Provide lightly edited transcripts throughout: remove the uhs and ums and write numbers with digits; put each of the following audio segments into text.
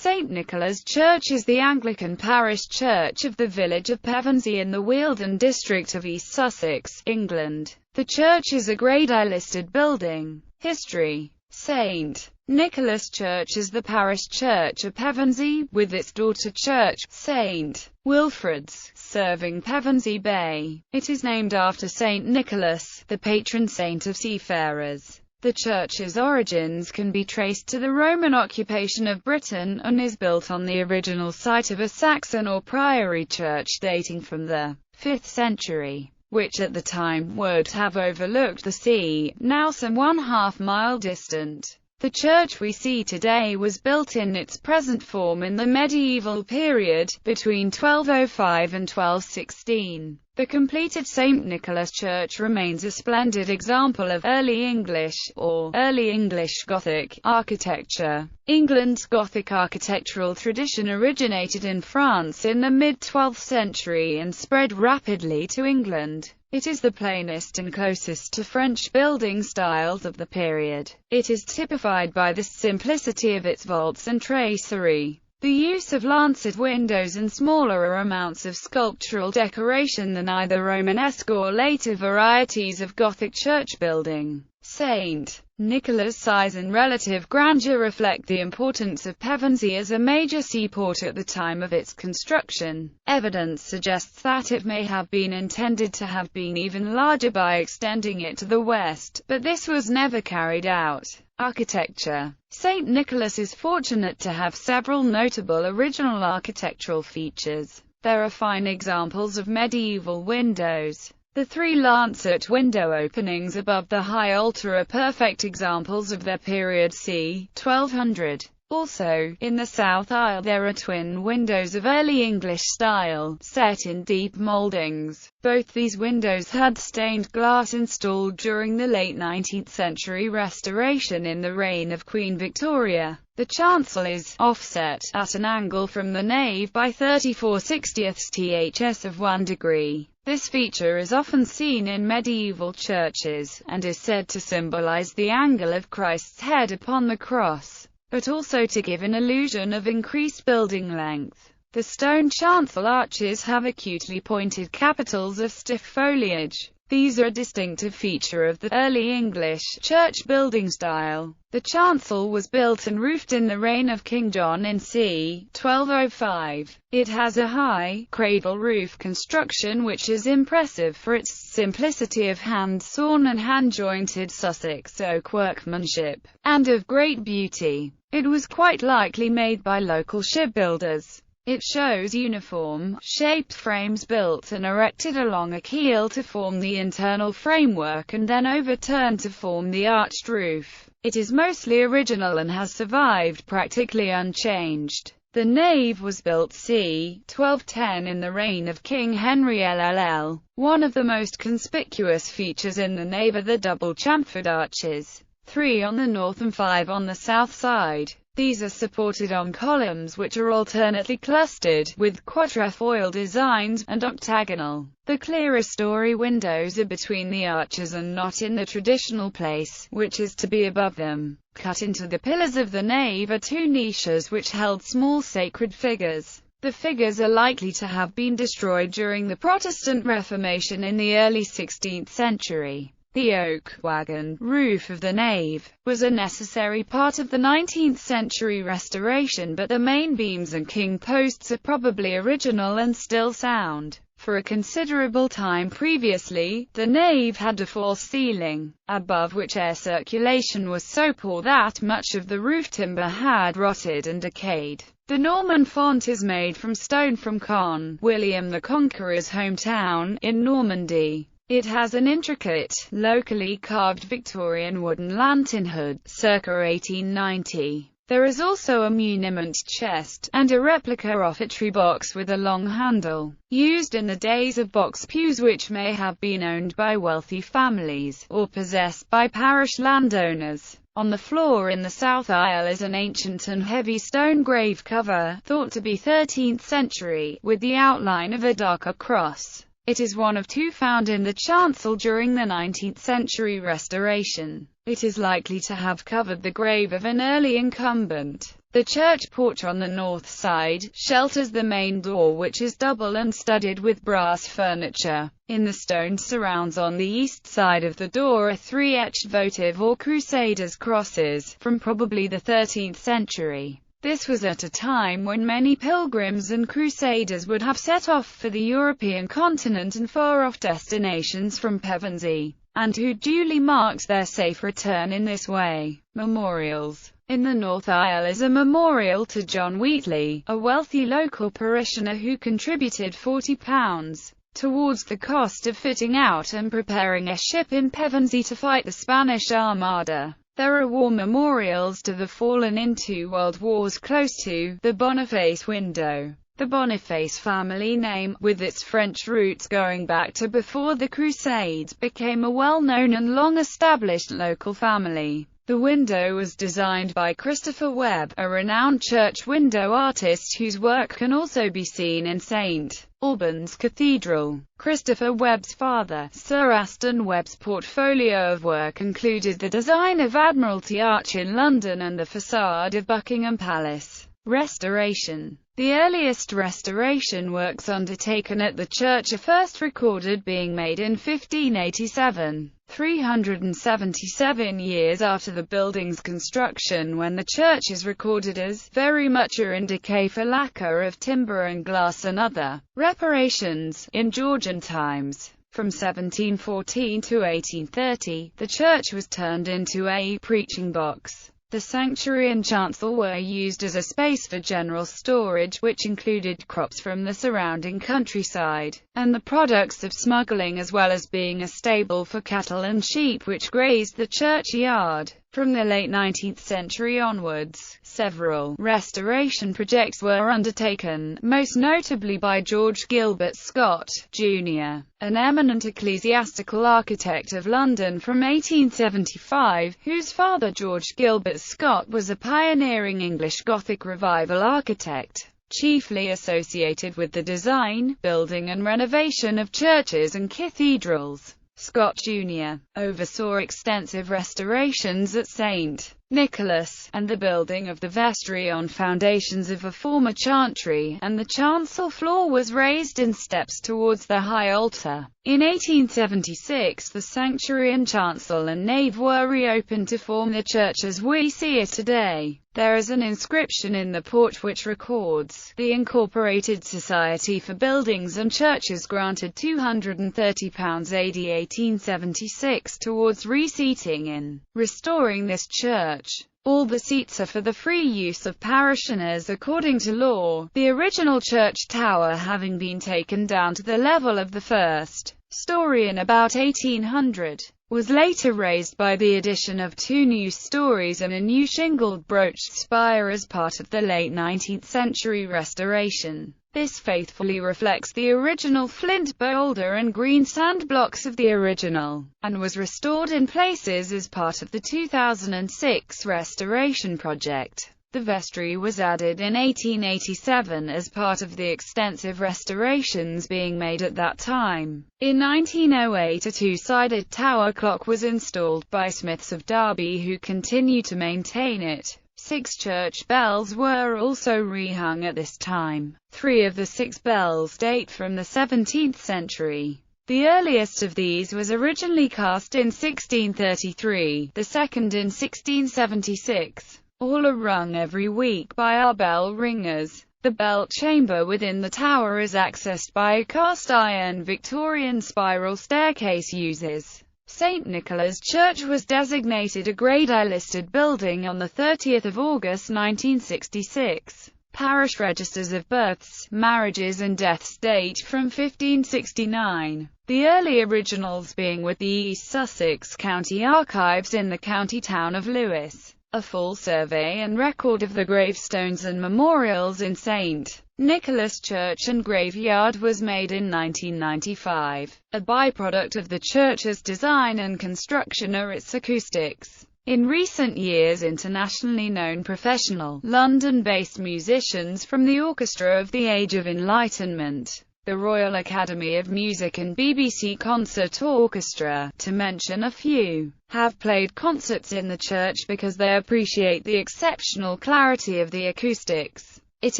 St. Nicholas Church is the Anglican parish church of the village of Pevensey in the Wealden district of East Sussex, England. The church is a Grade I listed building. History. St. Nicholas Church is the parish church of Pevensey, with its daughter church, St. Wilfrid's, serving Pevensey Bay. It is named after St. Nicholas, the patron saint of seafarers. The church's origins can be traced to the Roman occupation of Britain, and is built on the original site of a Saxon or priory church dating from the 5th century, which at the time would have overlooked the sea, now some 1/2 mile distant. The church we see today was built in its present form in the medieval period, between 1205 and 1216. The completed St. Nicholas Church remains a splendid example of Early English, or Early English Gothic, architecture. England's Gothic architectural tradition originated in France in the mid-12th century and spread rapidly to England. It is the plainest and closest to French building styles of the period. It is typified by the simplicity of its vaults and tracery, the use of lancet windows and smaller amounts of sculptural decoration than either Romanesque or later varieties of Gothic church building. St. Nicholas' size and relative grandeur reflect the importance of Pevensey as a major seaport at the time of its construction. Evidence suggests that it may have been intended to have been even larger by extending it to the west, but this was never carried out. Architecture. St. Nicholas is fortunate to have several notable original architectural features. There are fine examples of medieval windows. The 3 lancet window openings above the high altar are perfect examples of their period c. 1200. Also, in the south aisle there are twin windows of early English style, set in deep mouldings. Both these windows had stained glass installed during the late 19th century restoration in the reign of Queen Victoria. The chancel is offset at an angle from the nave by 34/60ths of 1 degree. This feature is often seen in medieval churches, and is said to symbolize the angle of Christ's head upon the cross, but also to give an illusion of increased building length. The stone chancel arches have acutely pointed capitals of stiff foliage. These are a distinctive feature of the early English church building style. The chancel was built and roofed in the reign of King John in c. 1205. It has a high, cradle roof construction which is impressive for its simplicity of hand-sawn and hand-jointed Sussex oak workmanship, and of great beauty. It was quite likely made by local shipbuilders. It shows uniform-shaped frames built and erected along a keel to form the internal framework and then overturned to form the arched roof. It is mostly original and has survived practically unchanged. The nave was built c. 1210 in the reign of King Henry LLL. One of the most conspicuous features in the nave are the double chamfered arches, 3 on the north and 5 on the south side. These are supported on columns which are alternately clustered, with quatrefoil designs, and octagonal. The clerestory windows are between the arches and not in the traditional place, which is to be above them. Cut into the pillars of the nave are 2 niches which held small sacred figures. The figures are likely to have been destroyed during the Protestant Reformation in the early 16th century. The oak wagon roof of the nave was a necessary part of the 19th century restoration, but the main beams and king posts are probably original and still sound. For a considerable time previously, the nave had a false ceiling, above which air circulation was so poor that much of the roof timber had rotted and decayed. The Norman font is made from stone from Caen, William the Conqueror's hometown, in Normandy. It has an intricate, locally carved Victorian wooden lantern hood, circa 1890. There is also a muniment chest, and a replica offertory box with a long handle, used in the days of box pews which may have been owned by wealthy families, or possessed by parish landowners. On the floor in the south aisle is an ancient and heavy stone grave cover, thought to be 13th century, with the outline of a darker cross. It is one of 2 found in the chancel during the 19th century restoration. It is likely to have covered the grave of an early incumbent. The church porch on the north side shelters the main door, which is double and studded with brass furniture. In the stone surrounds on the east side of the door are 3 etched votive or crusaders' crosses, from probably the 13th century. This was at a time when many pilgrims and crusaders would have set off for the European continent and far-off destinations from Pevensey, and who duly marked their safe return in this way. Memorials. In the north aisle is a memorial to John Wheatley, a wealthy local parishioner who contributed £40 towards the cost of fitting out and preparing a ship in Pevensey to fight the Spanish Armada. There are war memorials to the fallen in 2 world wars close to the Boniface window. The Boniface family name, with its French roots going back to before the Crusades, became a well-known and long-established local family. The window was designed by Christopher Webb, a renowned church window artist whose work can also be seen in St. Albans Cathedral. Christopher Webb's father, Sir Aston Webb's portfolio of work included the design of Admiralty Arch in London and the facade of Buckingham Palace. Restoration. The earliest restoration works undertaken at the church are first recorded being made in 1587, 377 years after the building's construction, when the church is recorded as very much in decay for lacquer of timber and glass and other reparations. In Georgian times, from 1714 to 1830, the church was turned into a preaching box. The sanctuary and chancel were used as a space for general storage, which included crops from the surrounding countryside, and the products of smuggling, as well as being a stable for cattle and sheep which grazed the churchyard. From the late 19th century onwards, several restoration projects were undertaken, most notably by George Gilbert Scott, Jr., an eminent ecclesiastical architect of London from 1875, whose father George Gilbert Scott was a pioneering English Gothic revival architect, chiefly associated with the design, building and renovation of churches and cathedrals. Scott Jr. oversaw extensive restorations at St. Nicolas, and the building of the vestry on foundations of a former chantry, and the chancel floor was raised in steps towards the high altar. In 1876 the sanctuary and chancel and nave were reopened to form the church as we see it today. There is an inscription in the porch which records, "The Incorporated Society for Buildings and Churches granted £230 AD 1876 towards reseating in restoring this church. All the seats are for the free use of parishioners according to law, the original church tower having been taken down to the level of the first story in about 1800. Was later raised by the addition of 2 new stories and a new shingled broached spire as part of the late 19th century restoration. This faithfully reflects the original flint boulder and green sand blocks of the original, and was restored in places as part of the 2006 restoration project. The vestry was added in 1887 as part of the extensive restorations being made at that time. In 1908 a 2-sided tower clock was installed by Smiths of Derby, who continue to maintain it. 6 church bells were also rehung at this time. 3 of the 6 bells date from the 17th century. The earliest of these was originally cast in 1633, the second in 1676. All are rung every week by our bell ringers. The bell chamber within the tower is accessed by a cast-iron Victorian spiral staircase. Uses. St. Nicholas Church was designated a Grade I listed building on 30 August 1966. Parish registers of births, marriages and deaths date from 1569. The early originals being with the East Sussex County Archives in the county town of Lewes. A full survey and record of the gravestones and memorials in St. Nicholas Church and Graveyard was made in 1995. A byproduct of the church's design and construction are its acoustics. In recent years, internationally known professional, London-based musicians from the Orchestra of the Age of Enlightenment the Royal Academy of Music and BBC Concert Orchestra, to mention a few, have played concerts in the church because they appreciate the exceptional clarity of the acoustics. It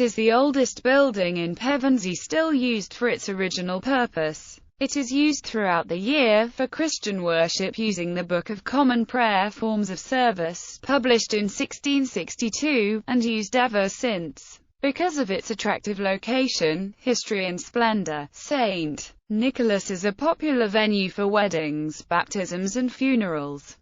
is the oldest building in Pevensey still used for its original purpose. It is used throughout the year for Christian worship using the Book of Common Prayer Forms of Service, published in 1662, and used ever since. Because of its attractive location, history and splendor, St. Nicolas is a popular venue for weddings, baptisms and funerals.